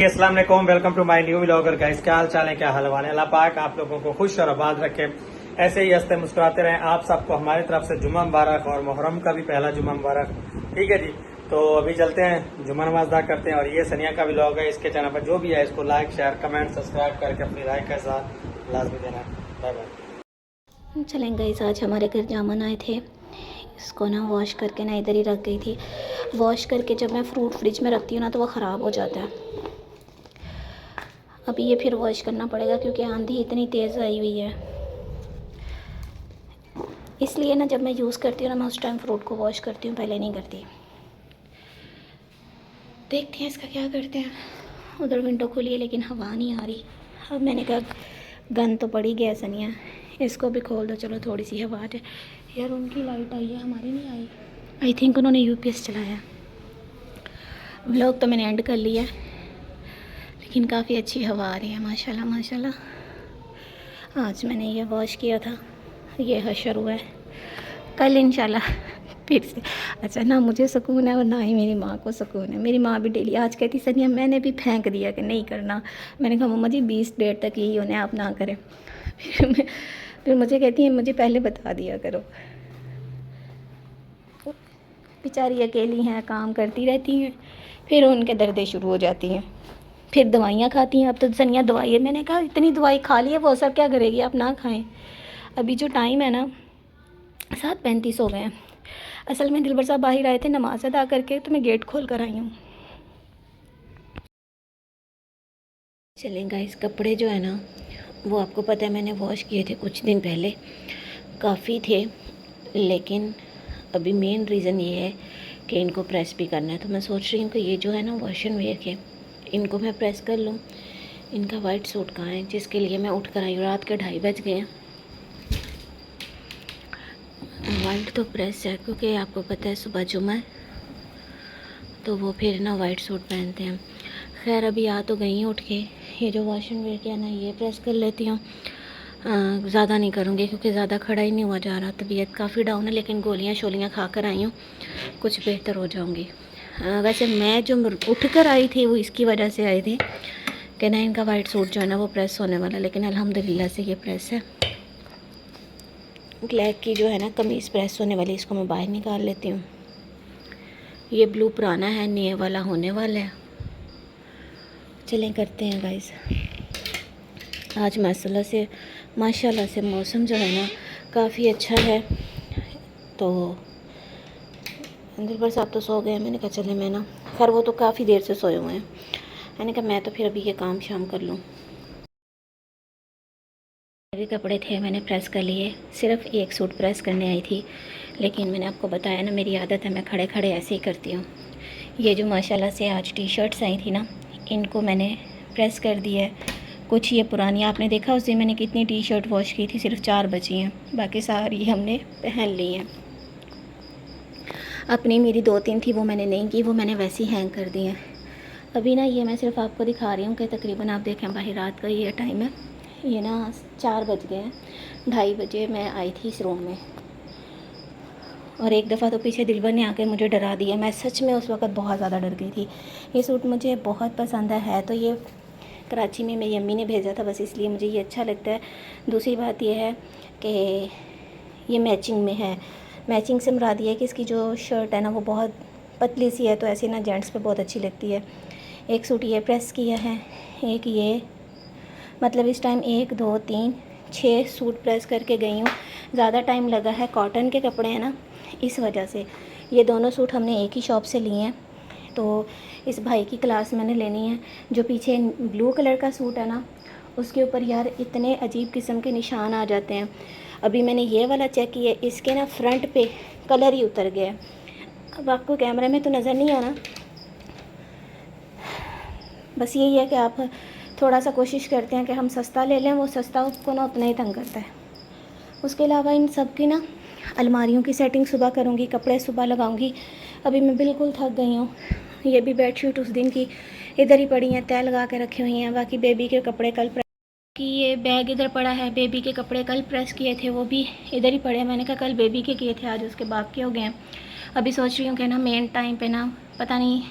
अस्सलाम वालेकुम, welcome to my new vlogger guys. क्या हाल चाल है, क्या हलवान है। अल्लाह पाक आप लोगों को खुश और आबाद रखे, ऐसे ही हंसते मुस्कुराते रहें। आप सबको हमारी तरफ से जुम्मा मुबारक और मुहर्रम का भी पहला जुम्मा मुबारक। ठीक है जी, तो अभी चलते हैं, जुम्मा नमाज अदा करते हैं। और ये सनिया का व्लॉग है, इसके चैनल पर जो भी है इसको लाइक शेयर कमेंट सब्सक्राइब करके अपनी राय के साथ लाजमी देना। Bye bye. चलें गाइस, आज हमारे घर जामुन आए थे। इसको ना वॉश करके ना इधर ही रख गई थी। वॉश करके जब मैं फ्रूट फ्रिज में रखती हूँ ना तो वो ख़राब हो जाता है। अभी ये फिर वॉश करना पड़ेगा क्योंकि आंधी इतनी तेज़ आई हुई है। इसलिए ना जब मैं यूज़ करती हूँ ना मैं उस टाइम फ्रूट को वॉश करती हूँ, पहले नहीं करती। देखते हैं इसका क्या करते हैं। उधर विंडो खुली है लेकिन हवा नहीं आ रही। अब मैंने कहा गन तो पड़ी गया सनिया, इसको भी खोल दो, चलो थोड़ी सी हवा आ जाए। यार उनकी लाइट आई है, हमारी नहीं आई। आई थिंक उन्होंने यूपीएस चलाया। व्लॉग तो मैंने एंड कर लिया लेकिन काफ़ी अच्छी हवा आ रही है माशाल्लाह माशाल्लाह। आज मैंने ये वॉश किया था, ये हशर हुआ है। कल इंशाल्लाह फिर से। अच्छा, ना मुझे सुकून है और ना ही मेरी माँ को सुकून है। मेरी माँ भी डेली आज कहती सनिया, मैंने भी फेंक दिया कि नहीं करना। मैंने कहा मम्मा जी 20 डेट तक यही होने, आप ना करें। फिर मुझे कहती है मुझे पहले बता दिया करो। बेचारी अकेली हैं, काम करती रहती हैं, फिर उनके दर्दें शुरू हो जाती हैं। फिर दवाइयाँ खाती हैं। अब तो सनिया दवाई है, मैंने कहा इतनी दवाई खा ली है वो सब क्या करेगी, आप ना खाएं। अभी जो टाइम है ना 7:35 हो गए हैं। असल में दिलबर साहब बाहर आए थे नमाज अदा करके, तो मैं गेट खोल कर आई हूँ। चलें गाइस, कपड़े जो है ना वो आपको पता है मैंने वॉश किए थे कुछ दिन पहले, काफ़ी थे। लेकिन अभी मेन रीज़न ये है कि इनको प्रेस भी करना है। तो मैं सोच रही हूँ कि ये जो है ना वॉश एंड वेयर के, इनको मैं प्रेस कर लूँ। इनका वाइट सूट कहाँ है जिसके लिए मैं उठ कर आई हूँ। रात के 2:30 बज गए हैं। वाइट तो प्रेस है क्योंकि आपको पता है सुबह जुम्मा है तो वो फिर ना वाइट सूट पहनते हैं। खैर अभी आ तो गई उठ के, ये जो वॉश एंड वेयर किया ना ये प्रेस कर लेती हूँ। ज़्यादा नहीं करूँगी क्योंकि ज़्यादा खड़ा ही नहीं हुआ जा रहा। तबीयत काफ़ी डाउन है लेकिन गोलियाँ शोलियाँ खा कर आई हूँ, कुछ बेहतर हो जाऊँगी। वैसे मैं जो उठ कर आई थी वो इसकी वजह से आई थी कि ना इनका वाइट सूट जो है ना वो प्रेस होने वाला, लेकिन अल्हम्दुलिल्लाह से ये प्रेस है। ब्लैक की जो है ना कमीज़ प्रेस होने वाली, इसको मैं बाहर निकाल लेती हूँ। ये ब्लू पुराना है, नए वाला होने वाला है। चलें करते हैं गाइस। आज माशाल्लाह से मौसम जो है ना काफ़ी अच्छा है। तो दिलबर साहब तो सो गए, मैंने कहा चले मैं ना, खैर वो तो काफ़ी देर से सोए हुए हैं। मैंने कहा मैं तो फिर अभी ये काम शाम कर लूँ। भी कपड़े थे मैंने प्रेस कर लिए, सिर्फ एक सूट प्रेस करने आई थी। लेकिन मैंने आपको बताया ना मेरी आदत है, मैं खड़े खड़े ऐसे ही करती हूँ। ये जो माशाल्लाह से आज टी शर्ट्स आई थी ना इनको मैंने प्रेस कर दिया है। कुछ ये पुरानी, आपने देखा उस दिन मैंने कितनी टी शर्ट वॉश की थी, सिर्फ 4 बची हैं, बाकी सारी हमने पहन ली हैं। अपनी मेरी 2-3 थी वो मैंने नहीं की, वो मैंने वैसे ही हैंग कर दी हैं। अभी ना ये मैं सिर्फ आपको दिखा रही हूँ कि तकरीबन आप देखें बाहर रात का ये टाइम है, ये ना 4 बज गए हैं। 2:30 बजे मैं आई थी इस रूम में और एक दफ़ा तो पीछे दिलबर ने आकर मुझे डरा दिया। मैं सच में उस वक़्त बहुत ज़्यादा डर गई थी। ये सूट मुझे बहुत पसंद है तो ये कराची में मेरी अम्मी ने भेजा था, बस इसलिए मुझे ये अच्छा लगता है। दूसरी बात ये है कि ये मैचिंग में है। मैचिंग से मुराद ये है कि इसकी जो शर्ट है ना वो बहुत पतली सी है, तो ऐसे ना जेंट्स पे बहुत अच्छी लगती है। एक सूट ये प्रेस किया है, एक ये, मतलब इस टाइम 1 2 3 6 सूट प्रेस करके गई हूँ। ज़्यादा टाइम लगा है, कॉटन के कपड़े हैं ना इस वजह से। ये दोनों सूट हमने एक ही शॉप से लिए हैं, तो इस भाई की क्लास मैंने लेनी है। जो पीछे ब्लू कलर का सूट है ना उसके ऊपर यार इतने अजीब किस्म के निशान आ जाते हैं। अभी मैंने ये वाला चेक किया, इसके ना फ्रंट पे कलर ही उतर गया। अब आपको कैमरे में तो नज़र नहीं आना, बस यही है कि आप थोड़ा सा कोशिश करते हैं कि हम सस्ता ले लें, वो सस्ता उसको ना उतना ही तंग करता है। उसके अलावा इन सब की ना अलमारियों की सेटिंग सुबह करूँगी, कपड़े सुबह लगाऊंगी। अभी मैं बिल्कुल थक गई हूँ। ये भी बेडशीट उस दिन की इधर ही पड़ी हैं, तय लगा के रखी हुई हैं। बाकी बेबी के कपड़े कल प्रेस कि ये बैग इधर पड़ा है, बेबी के कपड़े कल प्रेस किए थे वो भी इधर ही पड़े हैं। मैंने कहा कल बेबी के किए थे, आज उसके बाप के हो गए हैं। अभी सोच रही हूँ कि ना मेन टाइम पे ना पता नहीं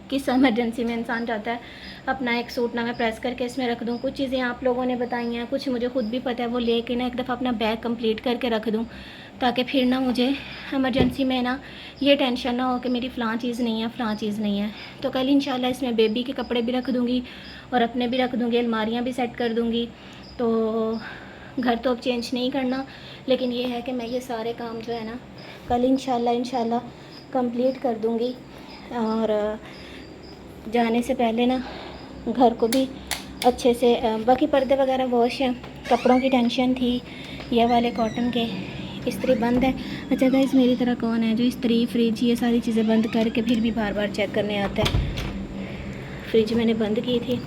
किस इमरजेंसी में इंसान जाता है, अपना एक सूट ना मैं प्रेस करके इसमें रख दूँ। कुछ चीज़ें आप लोगों ने बताई हैं, कुछ मुझे खुद भी पता है, वो लेके ना एक दफ़ा अपना बैग कंप्लीट करके रख दूँ, ताकि फिर ना मुझे इमरजेंसी में ना ये टेंशन ना हो कि मेरी फ़लाँ चीज़ नहीं है, फ़लाँ चीज़ नहीं है। तो कल इंशाल्लाह इसमें बेबी के कपड़े भी रख दूँगी और अपने भी रख दूँगी, अलमारियाँ भी सेट कर दूँगी। तो घर तो अब चेंज नहीं करना, लेकिन ये है कि मैं ये सारे काम जो है ना कल इंशाल्लाह कंप्लीट कर दूँगी। और जाने से पहले ना घर को भी अच्छे से बाकी पर्दे वगैरह वॉश हैं, कपड़ों की टेंशन थी, ये वाले कॉटन के इस्त्री बंद है। अच्छा गाइस, मेरी तरह कौन है जो इस्त्री, फ्रिज, ये सारी चीज़ें बंद करके फिर भी बार बार चेक करने आता है। फ्रिज मैंने बंद की थी,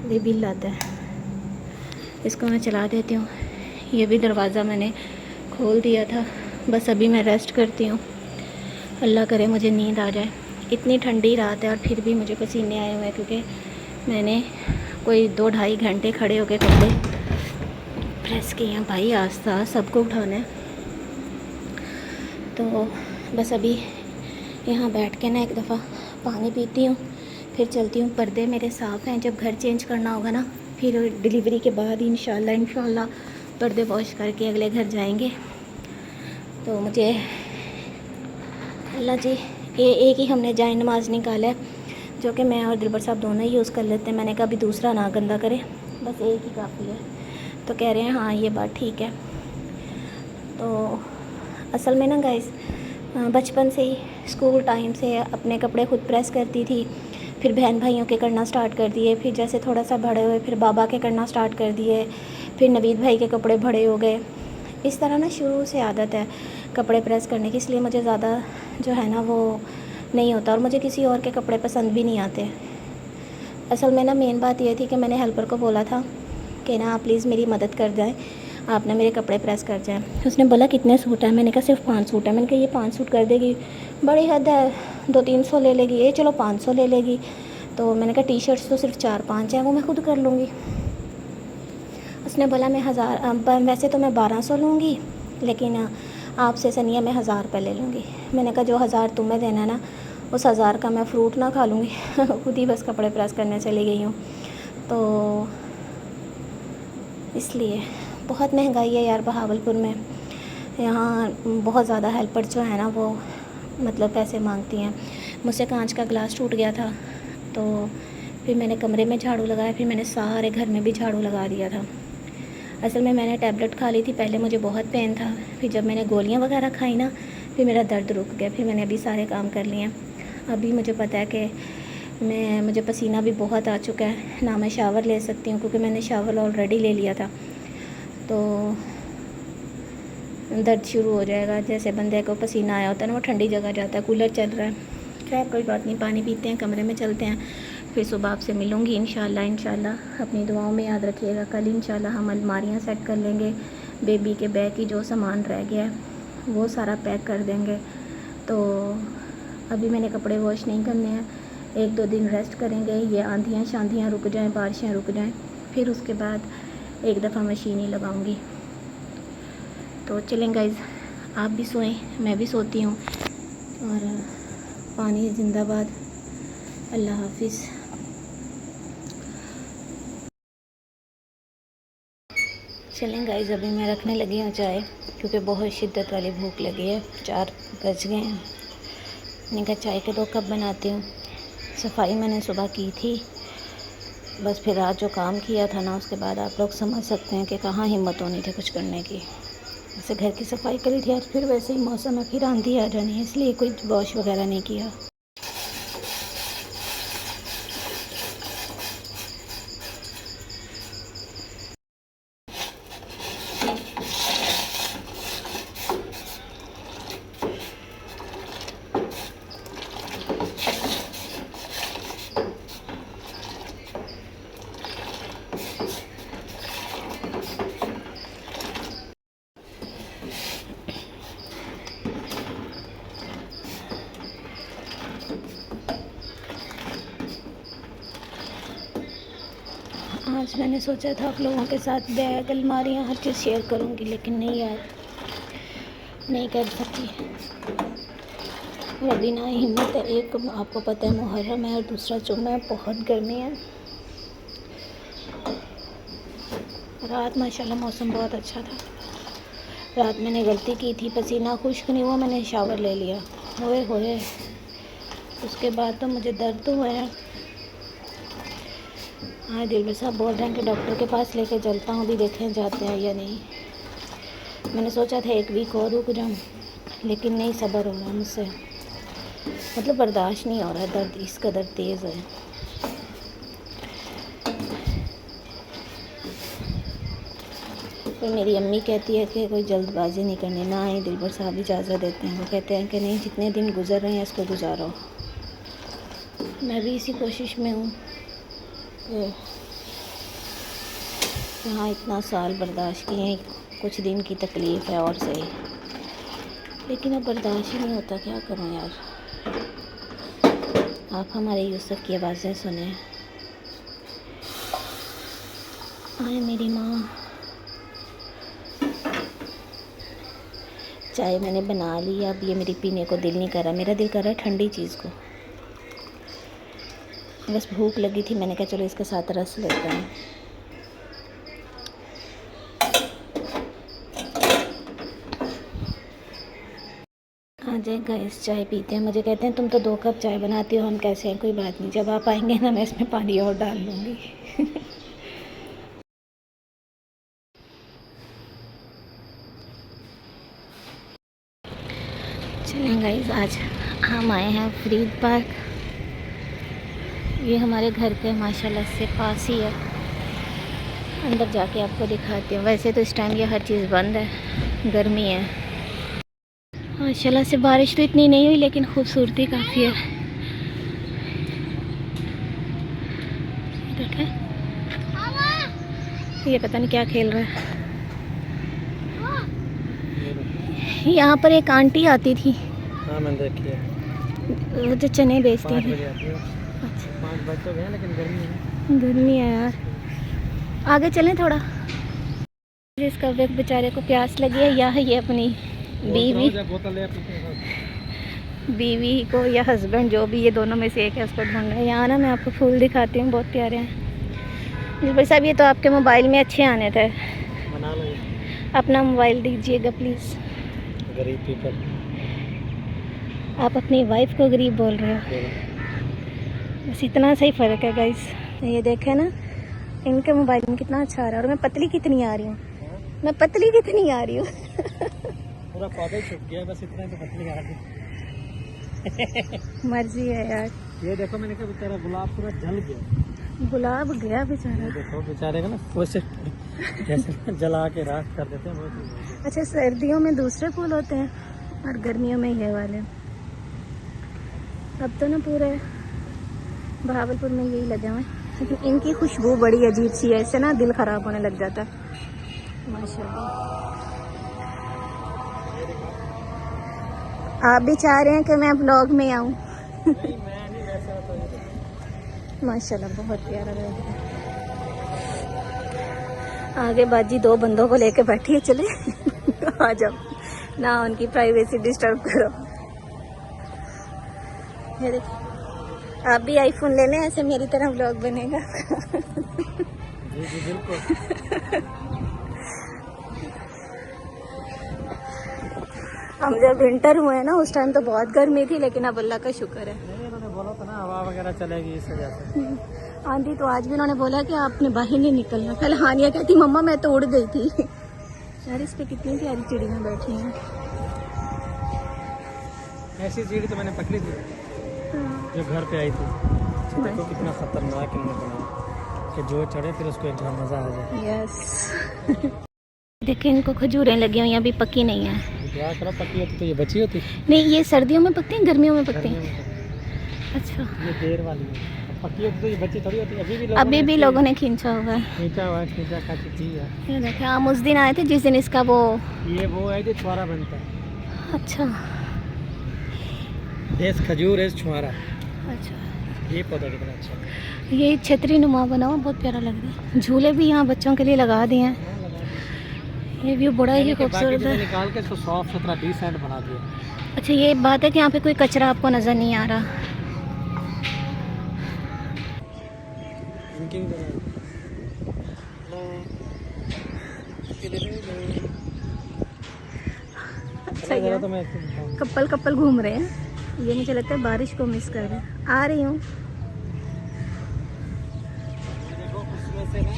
ये बिल आता है, इसको मैं चला देती हूँ। ये भी दरवाज़ा मैंने खोल दिया था। बस अभी मैं रेस्ट करती हूँ, अल्लाह करे मुझे नींद आ जाए। इतनी ठंडी रात है और फिर भी मुझे पसीने आए हुए हैं, क्योंकि मैंने कोई 2-2.5 घंटे खड़े होकर कपड़े प्रेस किए हैं। भाई आस्ता सबको उठाना है। तो बस अभी यहाँ बैठ के ना एक दफ़ा पानी पीती हूँ, फिर चलती हूँ। पर्दे मेरे साफ़ हैं, जब घर चेंज करना होगा ना फिर डिलीवरी के बाद इंशाल्लाह पर्दे वॉश करके अगले घर जाएंगे। तो मुझे अल्लाह जी, ये एक ही हमने जाए नमाज़ निकाला है, जो कि मैं और दिलबर साहब दोनों ही यूज़ कर लेते हैं। मैंने कहा भी दूसरा ना गंदा करे, बस एक ही काफ़ी है। तो कह रहे हैं हाँ ये बात ठीक है। तो असल में ना गाइस, बचपन से ही स्कूल टाइम से अपने कपड़े खुद प्रेस करती थी, फिर बहन भाइयों के करना स्टार्ट कर दिए, फिर जैसे थोड़ा सा बड़े हुए फिर बाबा के करना स्टार्ट कर दिए, फिर नवीद भाई के कपड़े बड़े हो गए। इस तरह ना शुरू से आदत है कपड़े प्रेस करने की, इसलिए मुझे ज़्यादा जो है ना वो नहीं होता, और मुझे किसी और के कपड़े पसंद भी नहीं आते। असल में ना मेन बात ये थी कि मैंने हेल्पर को बोला था कि ना आप प्लीज़ मेरी मदद कर जाएं, आप ना मेरे कपड़े प्रेस कर जाएं। उसने बोला कितने सूट हैं? मैंने कहा सिर्फ 5 सूट है। मैंने कहा ये 5 सूट कर देगी? बड़ी हद है, 200-300 ले लेगी। ये चलो 500 ले लेगी। तो मैंने कहा टी शर्ट्स तो सिर्फ 4-5 हैं, वो मैं खुद कर लूँगी। उसने बोला मैं 1000, वैसे तो मैं 1200 लूँगी, लेकिन आपसे सनिया मैं 1000 रुपये ले लूँगी। मैंने कहा जो 1000 तुम्हें देना है ना, उस 1000 का मैं फ़्रूट ना खा लूँगी खुद ही बस कपड़े प्रेस करने चली गई हूँ। तो इसलिए बहुत महंगाई है यार बहावलपुर में, यहाँ बहुत ज़्यादा हेल्पर जो है ना वो मतलब पैसे मांगती हैं। मुझसे कांच का ग्लास टूट गया था, तो फिर मैंने कमरे में झाड़ू लगाया, फिर मैंने सारे घर में भी झाड़ू लगा दिया था। असल में मैंने टैबलेट खा ली थी, पहले मुझे बहुत पेन था, फिर जब मैंने गोलियां वगैरह खाई ना फिर मेरा दर्द रुक गया, फिर मैंने अभी सारे काम कर लिए। अभी मुझे पता है कि मुझे पसीना भी बहुत आ चुका है, ना मैं शावर ले सकती हूँ क्योंकि मैंने शावर ऑलरेडी ले लिया था। तो दर्द शुरू हो जाएगा, जैसे बंदे को पसीना आया होता है ना, वो ठंडी जगह जाता है, कूलर चल रहा है। खैर कोई बात नहीं, पानी पीते हैं, कमरे में चलते हैं, फिर सुबह आपसे मिलूँगी इंशाल्लाह। अपनी दुआओं में याद रखिएगा। कल इंशाल्लाह हम अलमारियाँ सेट कर लेंगे, बेबी के बैग की जो सामान रह गया है वो सारा पैक कर देंगे। तो अभी मैंने कपड़े वॉश नहीं करने हैं, 1-2 दिन रेस्ट करेंगे, ये आंधियाँ शांधियाँ रुक जाएँ, बारिशें रुक जाएँ, फिर उसके बाद एक दफ़ा मशीन ही लगाऊँगी। तो चलें गाइज़, आप भी सोएं, मैं भी सोती हूँ, और पानी जिंदाबाद, अल्लाह हाफिज़। चलें गाइज़, अभी मैं रखने लगी हूँ चाय, क्योंकि बहुत शिद्दत वाली भूख लगी है, 4 बज गए हैं। मैंने कहा चाय के 2 कप बनाती हूँ। सफाई मैंने सुबह की थी, बस फिर रात जो काम किया था ना उसके बाद आप लोग समझ सकते हैं कि कहाँ हिम्मत होनी थी कुछ करने की। जैसे घर की सफाई करी थी आज, फिर वैसे ही मौसम है, फिर आंधी आ जानी है, इसलिए कोई वॉश वगैरह नहीं किया। आज मैंने सोचा था आप लोगों के साथ बैग, अलमारियाँ, हर चीज़ शेयर करूँगी, लेकिन नहीं यार, नहीं कर सकी। और अभी ना हिम्मत है, एक आपको पता है मुहर्रम है और दूसरा जुम्मा है, बहुत गर्मी है। रात माशाल्लाह मौसम बहुत अच्छा था। रात मैंने गलती की थी, पसीना खुश्क नहीं हुआ, मैंने शावर ले लिया, होए होए उसके बाद तो मुझे दर्द तो हुआ है। हाँ, दिलबर साहब बोल रहे हैं कि डॉक्टर के पास लेके चलता हूँ, अभी देखें जाते हैं या नहीं। मैंने सोचा था 1 वीक और रुक जाऊँ, लेकिन नहीं सब्र हो रहा मुझसे, मतलब बर्दाश्त नहीं हो रहा, दर्द इस कदर तेज़ है। पर मेरी अम्मी कहती है कि कोई जल्दबाजी नहीं करनी, ना ही दिलबर साहब इजाज़त देते हैं। वो कहते हैं कि नहीं, जितने दिन गुजर रहे हैं इसको गुजारो। मैं भी इसी कोशिश में हूँ कि हाँ, इतना साल बर्दाश्त किए हैं, कुछ दिन की तकलीफ़ है और सही, लेकिन अब बर्दाश्त ही नहीं होता, क्या करूँ यार। आप हमारे यूसुफ की आवाज़ें सुने। आए मेरी माँ। चाय मैंने बना ली, अब ये मेरी पीने को दिल नहीं कर रहा, मेरा दिल कर रहा है ठंडी चीज़ को। बस भूख लगी थी, मैंने कहा चलो इसके साथ रस लेते हैं। आ जाए गैस, चाय पीते हैं। मुझे कहते हैं तुम तो 2 कप चाय बनाती हो, हम कैसे हैं, कोई बात नहीं, जब आप आएंगे ना मैं इसमें पानी और डाल लूँगी। चलें गाइस, आज हम आए हैं फरीद पार्क। ये हमारे घर के माशाल्लाह से पास ही है। अंदर जाके आपको दिखाती हूँ। वैसे तो इस टाइम ये हर चीज़ बंद है, गर्मी है। माशाल्लाह से बारिश तो इतनी नहीं हुई, लेकिन खूबसूरती काफ़ी है। देखें, ये पता नहीं क्या खेल रहा है। यहाँ पर एक आंटी आती थी, हाँ मैंने देखी है, वो जो चने बेचती 5 थी। बजे आती है। अच्छा, 5 बज तो गए, लेकिन गर्मी है। गर्मी है यार, आगे चलें थोड़ा। जिसका बेचारे को प्यास लगी है, या ये अपनी बीवी को या हस्बैंड, जो भी, ये दोनों में से एक है, उसको ढूंढ रहे हैं। यहाँ ना मैं आपको फूल दिखाती हूँ, बहुत प्यारे हैं। भाई साहब, ये तो आपके मोबाइल में अच्छे आने थे, बना लो। अपना मोबाइल दीजिएगा प्लीज़। गरीब पीपल। आप अपनी वाइफ को गरीब बोल रहे हो, बस इतना सही फ़र्क है गाइस। ये देखें ना, इनके मोबाइल में कितना अच्छा आ रहा है, और मैं पतली कितनी आ रही हूँ, मैं पतली कितनी आ रही हूँ। पूरा पौधा छुप गया, बस इतना तो पतली आ गई। मर्जी है यार। ये देखो, मैंने कहा बेचारा गुलाब पूरा जल गया। गुलाब गया बेचारा। देखो बेचारे का ना, वैसे जैसे जला के राख कर देते हैं वो। अच्छा, सर्दियों में दूसरे फूल होते हैं और गर्मियों में ये वाले। अब तो ना पूरे बहावलपुर में यही लगे हुए हैं, लेकिन इनकी खुशबू बड़ी अजीब सी है, इससे ना दिल ख़राब होने लग जाता है। माशाल्लाह। आप भी चाह रहे हैं कि मैं ब्लॉग में आऊँ? माशाल्लाह, बहुत प्यारा लग रहा है। आगे बाजी 2 बंदों को लेके बैठी है, चले आ जाओ ना, उनकी प्राइवेसी डिस्टर्ब करो। ये देखिए, आप भी आईफोन ले लें, ऐसे मेरी तरह व्लॉग बनेगा। जी जी बिल्कुल। हम जब विंटर हुए ना, उस टाइम तो बहुत गर्मी थी, लेकिन अब अल्लाह का शुक्र है। नहीं, उन्होंने बोला था ना हवा वगैरह चलेगी इस वजह से। आंधी तो आज भी उन्होंने बोला कि आपने बाहर नहीं निकलना। कल हानिया कहती मम्मा मैं तो उड़ गई थी। यार, इस पे कितनी प्यारी चिड़ियाँ बैठी हैं। ऐसी चिड़ी तो मैंने पकड़ी थी जो घर पे आई थी। देखो कितना खतरनाक इन्होंने बनाया कि जो चढ़े फिर उसको एक मजा आ जाए। यस। देखिए, इनको खजूरें लगी हुई, अभी पकी नहीं है। क्या करो, पकी होती तो ये बची होती। नहीं, ये सर्दियों में पकती हैं, गर्मियों में पकती हैं। अच्छा, ये देर वाली है, पकी होती तो ये बच्ची थोड़ी होती। अभी भी लोगों ने खींचा हुआ है। खींचा हुआ है, खींचा खा चुकी है। ये देखिए, हम उस दिन आए थे जिस दिन इसका वो है जो छुआरा बनता है। अच्छा देश खजूर है छुआरा। अच्छा, ये पौधा कितना अच्छा है। ये छतरी नुमा बना हुआ, बहुत प्यारा लग रहा है। झूले भी यहाँ बच्चों के लिए लगा दिए हैं। ये व्यू बड़ा ही खूबसूरत है। निकाल के इसको सॉफ्ट सुथरा डिसेंट बना दिया। अच्छा ये बात है कि यहाँ पे कोई कचरा आपको नज़र नहीं आ रहा। इनकी भी अच्छा ये तो मैं इसको दिखाऊं। कपल कपल घूम रहे हैं, ये मुझे लगता है बारिश को मिस कर रहे हैं। आ रही हूँ। देखो उसमें से ना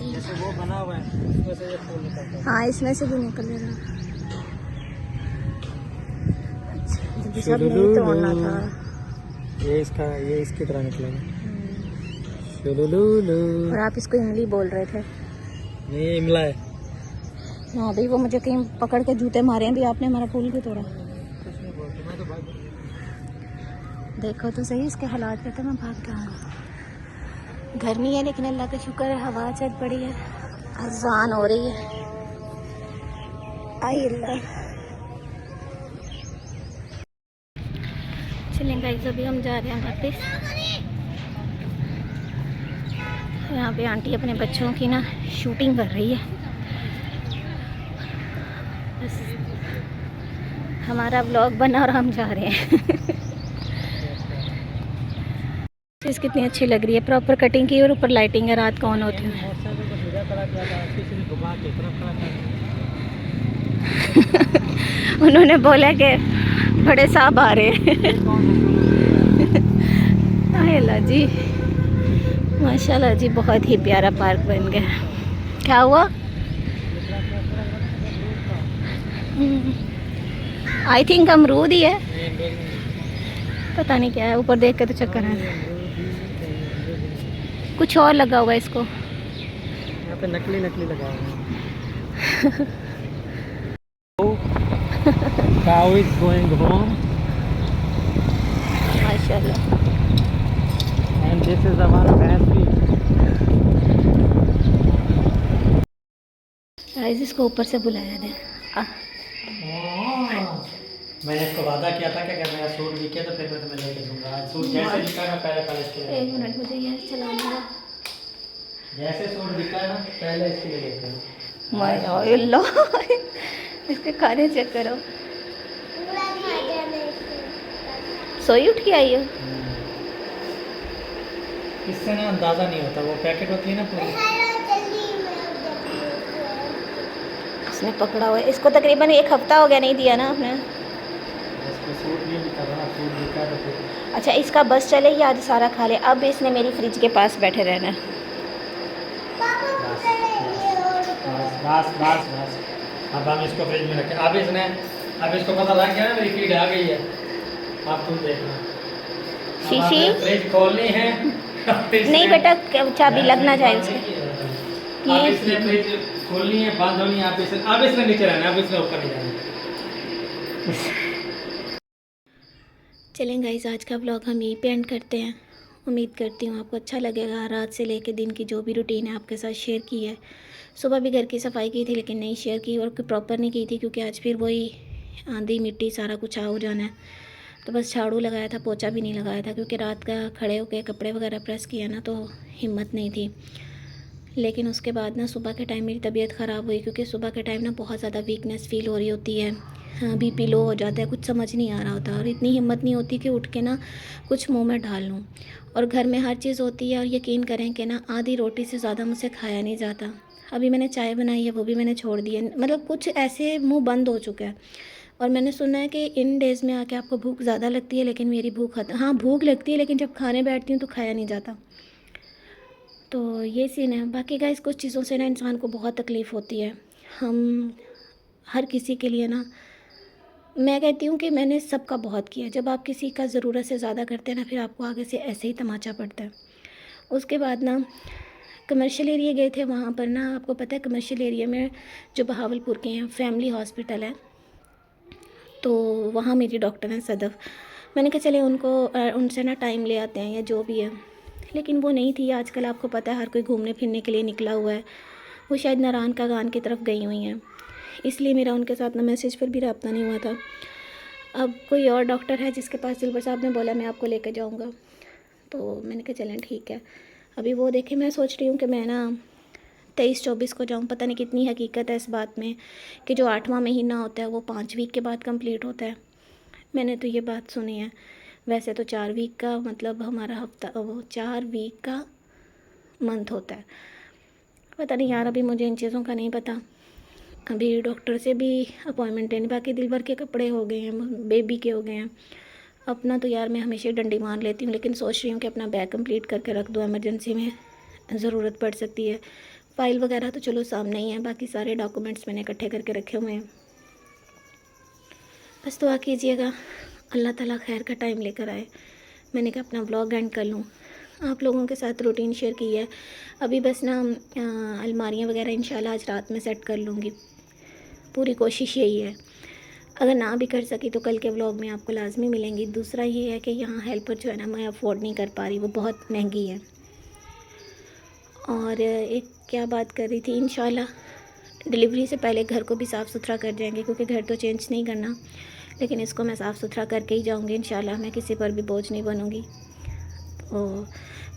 जैसे वो बना हुआ है उसमें से ये फूल निकलता है। हाँ इसमें से भी निकलेगा। अच्छा जल्दी सब नहीं तोड़ना था। ये इसकी तरह निकलेगा। शुलुलुलु। और आप इसको इमली बोल रहे थे। नहीं इमला है। हाँ भाई वो मुझे कहीं पकड़ के जूते मारे हैं भी, आपने हमारा फूल क्यों तोड़ा। कुछ नहीं बोलते, मैं तो भाग। देखो तो सही इसके हालात पे, तो मैं भाग के आऊँगा। गर्मी है लेकिन अल्लाह का शुक्र है हवा चल पड़ी है, अजान हो रही है। आई अल्लाह। चलें गाइस अभी हम जा रहे हैं वापस। यहाँ पे आंटी अपने बच्चों की ना शूटिंग कर रही है। बस हमारा व्लॉग बना और हम जा रहे हैं। चीज़ कितनी अच्छी लग रही है, प्रॉपर कटिंग की और ऊपर लाइटिंग है, रात को ऑन होती है। मोटरसाइकिल को सीधा खड़ा किया था, अच्छी सी घुमा के तरफ खड़ा कर। उन्होंने बोला कि बड़े साहब आ रहे हैं। अल्लाह जी माशाल्लाह जी, बहुत ही प्यारा पार्क बन गया। क्या हुआ? आई थिंक अमरूद ही है, पता नहीं क्या है, ऊपर देख के तो चक्कर है। कुछ और लगा हुआ है इसको। यहाँ पे नकली नकली लगा हुआ है। Cow is going home माशाल्लाह। and this is our भैंस भी। गाइस इसको ऊपर से बुलाया दे। मैंने इसको वादा किया था कि अगर मेरा सूट बिके तो फिर मैं तुम्हें लेके दूंगा। आज सूट जैसे बिका ना पहले इसके लिए। एक मिनट मुझे ये चलाना है। जैसे सूट बिका ना पहले इसके लिए लेते हैं। माशाल्लाह इसके खाने चेक करो। सोई उठ के आई हो? इससे ना अंदाज़ा नहीं होता, वो पैकेट होती है ना पूरी। उसने पकड़ा हुआ है इसको, तकरीबन 1 हफ्ता हो गया नहीं दिया ना आपने। इसको सूट नहीं बिका था, सूट बिका तो फिर। अच्छा इसका बस चले या आज सारा खा ले। अब इसने मेरी फ्रिज के पास बैठे रहना है। बस बस बस बस। अब हम इसको फ्रिज में रखें। अब इसको पता लग गया ना मेरी फीड आ गई है। अब तुम देखना। शीशी फ्रिज खोलनी है। नहीं बेटा, चाबी लगना चाहिए उसके। अब इसने फ्रिज खोलनी है, बंद होनी है। अब इसने नीचे रहना, अब इसने ऊपर नहीं जाना। चलें गाइस आज का व्लॉग हम यहीं पे एंड करते हैं। उम्मीद करती हूँ आपको अच्छा लगेगा। रात से लेके दिन की जो भी रूटीन है आपके साथ शेयर की है। सुबह भी घर की सफाई की थी लेकिन नहीं शेयर की, और प्रॉपर नहीं की थी क्योंकि आज फिर वही आंधी मिट्टी सारा कुछ आ हो जाना है। तो बस झाड़ू लगाया था, पोछा भी नहीं लगाया था क्योंकि रात का खड़े होकर कपड़े वगैरह प्रेस किया ना तो हिम्मत नहीं थी। लेकिन उसके बाद ना सुबह के टाइम मेरी तबीयत ख़राब हुई क्योंकि सुबह के टाइम ना बहुत ज़्यादा वीकनेस फील हो रही होती है। हाँ बीपी लो हो जाता है, कुछ समझ नहीं आ रहा होता और इतनी हिम्मत नहीं होती कि उठ के ना कुछ मुंह में डाल लूँ। और घर में हर चीज़ होती है और यकीन करें कि ना आधी रोटी से ज़्यादा मुझसे खाया नहीं जाता। अभी मैंने चाय बनाई है वो भी मैंने छोड़ दी है, मतलब कुछ ऐसे मुँह बंद हो चुका है। और मैंने सुना है कि इन डेज़ में आके आपको भूख ज़्यादा लगती है, लेकिन मेरी भूख हाँ भूख लगती है लेकिन जब खाने बैठती हूँ तो खाया नहीं जाता। तो ये सीन है। बाकी गाइस कुछ चीज़ों से ना इंसान को बहुत तकलीफ़ होती है। हम हर किसी के लिए ना, मैं कहती हूँ कि मैंने सबका बहुत किया। जब आप किसी का ज़रूरत से ज़्यादा करते हैं ना फिर आपको आगे से ऐसे ही तमाचा पड़ता है। उसके बाद ना कमर्शियल एरिया गए थे, वहाँ पर ना आपको पता है कमर्शियल एरिया में जो बहावलपुर के हैं फैमिली हॉस्पिटल है, तो वहाँ मेरी डॉक्टर हैं सदफ़। मैंने कहा चले उनसे ना टाइम ले आते हैं या जो भी है, लेकिन वो नहीं थी। आजकल आपको पता है हर कोई घूमने फिरने के लिए निकला हुआ है। वो शायद नारायण का गान की तरफ गई हुई हैं, इसलिए मेरा उनके साथ ना मैसेज पर भी रब्ता नहीं हुआ था। अब कोई और डॉक्टर है जिसके पास दिलबर साहब ने बोला मैं आपको लेकर जाऊंगा, तो मैंने कहा चलें ठीक है। अभी वो देखें, मैं सोच रही हूँ कि मैं ना 23-24 को जाऊँ। पता नहीं कितनी हकीकत है इस बात में कि जो 8वां महीना होता है वो 5 वीक के बाद कंप्लीट होता है। मैंने तो ये बात सुनी है। वैसे तो 4 वीक का मतलब हमारा हफ्ता, वो 4 वीक का मंथ होता है। पता नहीं यार, अभी मुझे इन चीज़ों का नहीं पता। अभी डॉक्टर से भी अपॉइंटमेंट लेनी, बाकी दिल भर के कपड़े हो गए हैं, बेबी के हो गए हैं। अपना तो यार मैं हमेशा डंडी मार लेती हूँ, लेकिन सोच रही हूँ कि अपना बैग कंप्लीट करके रख दूँ, इमरजेंसी में ज़रूरत पड़ सकती है। फ़ाइल वगैरह तो चलो सामने ही है, बाकी सारे डॉक्यूमेंट्स मैंने इकट्ठे करके रखे हुए हैं। बस दुआ कीजिएगा अल्लाह ताला खैर का टाइम लेकर आए। मैंने कहा अपना ब्लॉग एंड कर लूँ, आप लोगों के साथ रूटीन शेयर की है। अभी बस ना अलमारियाँ वगैरह इंशाल्लाह आज रात में सेट कर लूँगी, पूरी कोशिश यही है। अगर ना भी कर सकी तो कल के व्लॉग में आपको लाजमी मिलेंगी। दूसरा ये है कि यहाँ हेल्पर जो है ना, मैं अफोर्ड नहीं कर पा रही, वो बहुत महंगी है। और एक क्या बात कर रही थी, इंशाल्लाह डिलीवरी से पहले घर को भी साफ़ सुथरा कर जाएंगे, क्योंकि घर तो चेंज नहीं करना, लेकिन इसको मैं साफ़ सुथरा करके ही जाऊँगी इंशाल्लाह। मैं किसी पर भी बोझ नहीं बनूँगी। और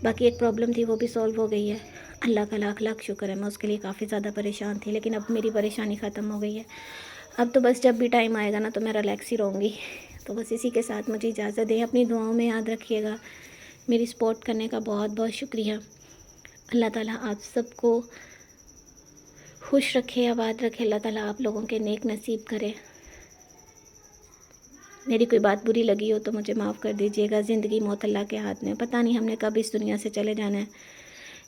बाकी एक प्रॉब्लम थी वो भी सॉल्व हो गई है, अल्लाह का लाख लाख शुक्र है। मैं उसके लिए काफ़ी ज़्यादा परेशान थी, लेकिन अब मेरी परेशानी ख़त्म हो गई है। अब तो बस जब भी टाइम आएगा ना तो मैं रिलैक्स ही रहूँगी। तो बस इसी के साथ मुझे इजाज़त दें। अपनी दुआओं में याद रखिएगा। मेरी सपोर्ट करने का बहुत बहुत शुक्रिया। अल्लाह ताला आप सबको खुश रखे, आबाद रखे। अल्लाह ताला आप लोगों के नेक नसीब करे। मेरी कोई बात बुरी लगी हो तो मुझे माफ़ कर दीजिएगा। ज़िंदगी मौत अल्लाह के हाथ में, पता नहीं हमने कब इस दुनिया से चले जाना है।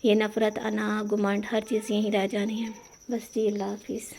ये नफ़रत, अना, गुमांड, हर चीज़ यहीं रह जानी है। बस जी, अल्लाह हाफिज़।